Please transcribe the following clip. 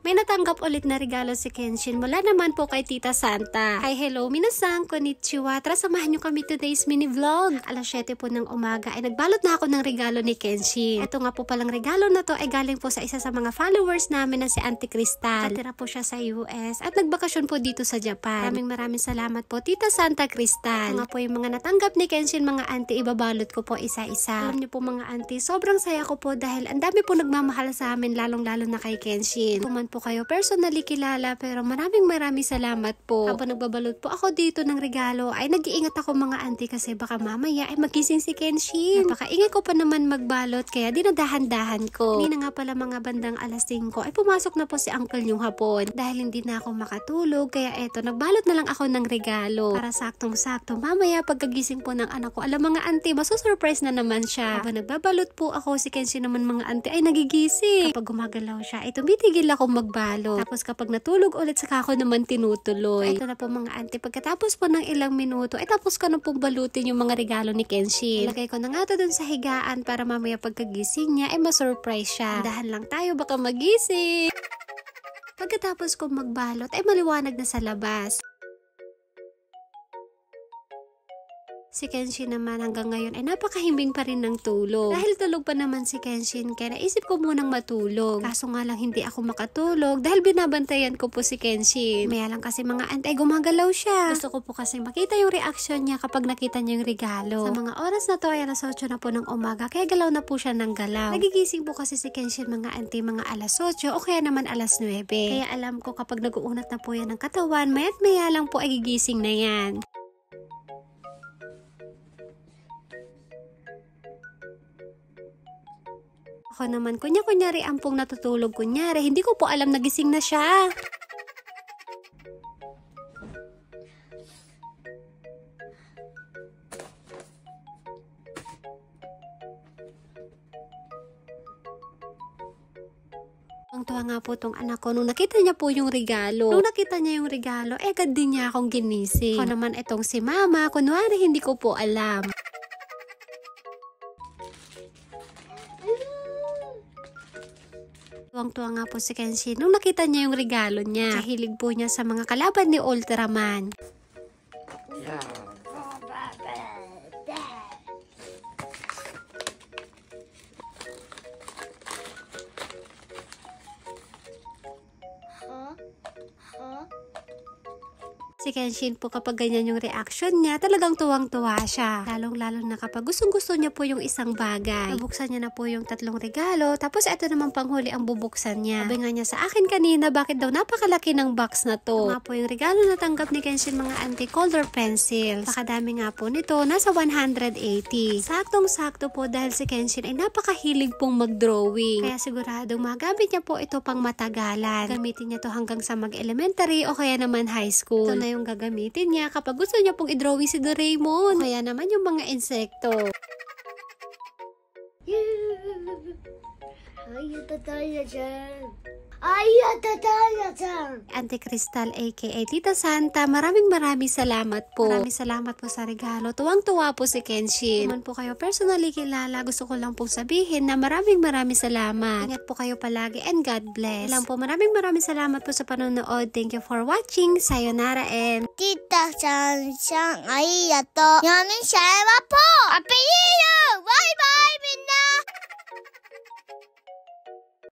May natanggap ulit na regalo si Kenshin mula naman po kay Tita Santa. Hi, hello, minasan, konnichiwa. Tara, samahan nyo kami today's mini vlog. Alas 7 po ng umaga ay nagbalot na ako ng regalo ni Kenshin. Ito nga po palang regalo na to ay galing po sa isa sa mga followers namin na si Auntie Crystal. Natira po siya sa US at nagbakasyon po dito sa Japan. Maraming salamat po, Tita Santa Crystal. Mga po yung mga natanggap ni Kenshin, mga auntie, ibabalot ko po isa-isa. Alam niyo po mga auntie, sobrang saya ko po dahil ang dami po nagmamahal sa amin, lalong-lalo na kay Kenshin. Kung man po kayo personally kilala, pero maraming salamat po. Habang nagbabalot po ako dito ng regalo, ay nag-iingat ako mga auntie kasi baka mamaya ay magising si Kenshin. Napakaingay ko pa naman magbalot kaya dinadahan-dahan ko. Hindi na nga pala mga bandang alas 5 ay pumasok na po si uncle yung hapon. Dahil hindi na ako makatulog, kaya eto, nagbalot na lang ako ng regalo. Para saktong-sakto, mamaya pagkagising po ng anak ko, alam mga auntie, masusurprise na naman siya. Habang nagbabalot po ako, si Kenshin naman mga auntie ay nagigising. Kapag gumagalaw siya, ay tumitigil ako magbalot. Tapos kapag natulog ulit, saka ako naman tinutuloy. Ito na po mga auntie, pagkatapos po ng ilang minuto, ay tapos ko na pong balutin yung mga regalo ni Kenshin. Lagay ko na nga to dun sa higaan para mamaya pagkagising niya, ay masurprise siya. Dahan lang tayo, baka magising. Pagkatapos kong magbalot, ay maliwanag na sa labas. Si Kenshin naman hanggang ngayon ay napakahimbing pa rin ng tulog. Dahil tulog pa naman si Kenshin, kaya naisip ko munang matulog. Kaso nga lang hindi ako makatulog dahil binabantayan ko po si Kenshin. Maya lang kasi mga aunt ay gumagalaw siya. Gusto ko po kasi makita yung reaction niya kapag nakita niya yung regalo. Sa mga oras na to ay alas 8 na po ng umaga, kaya galaw na po siya ng galaw. Nagigising po kasi si Kenshin mga auntie mga alas 8 o kaya naman alas 9. Kaya alam ko kapag nag-uunat na po yan ng katawan, maya't maya lang po ay gigising na yan. Ako naman, kunyari ampong natutulog, kunyari, hindi ko po alam nagising na siya. Ang tuwa nga po tong anak ko, nung nakita niya po yung regalo. Agad din niya akong ginising. Ako naman itong si mama, kunwari hindi ko po alam. Tuwang-tuwa nga po si Kenshin nung nakita niya yung regalo niya. Kahilig po niya sa mga kalaban ni Ultraman. Si Kenshin po kapag ganyan yung reaction niya, talagang tuwang-tuwa siya. Lalong-lalo na kapag gustong-gusto niya po yung isang bagay. Nabuksan niya na po yung 3 regalo, tapos ito naman panghuli ang bubuksan niya. Sabi nga niya sa akin kanina, bakit daw napakalaki ng box na to? Ito nga po yung regalo na tanggap ni Kenshin mga auntie, color pencils. Pakadami nga po nito, nasa 180. Saktong-sakto po dahil si Kenshin ay napakahilig pong mag-drawing. Kaya siguradong magamit niya po ito pang matagalan. Gamitin niya to hanggang sa mag-elementary o kaya naman high school. Ito na yung gagamitin niya kapag gusto niya pong i-drawing si Doraemon. Kaya naman yung mga insekto. Auntie Crystal aka Tita Santa, maraming salamat po. Maraming salamat po sa regalo. Tuwang-tuwa po si Kenshin. Kung man po kayo personally kilala, gusto ko lang pong sabihin na maraming salamat. Ingat po kayo palagi and God bless. Alam po, maraming salamat po sa panonood. Thank you for watching. Sayonara and Tita Santa, arigato. やみしゃえわぽ。アピール。バイバイみんな。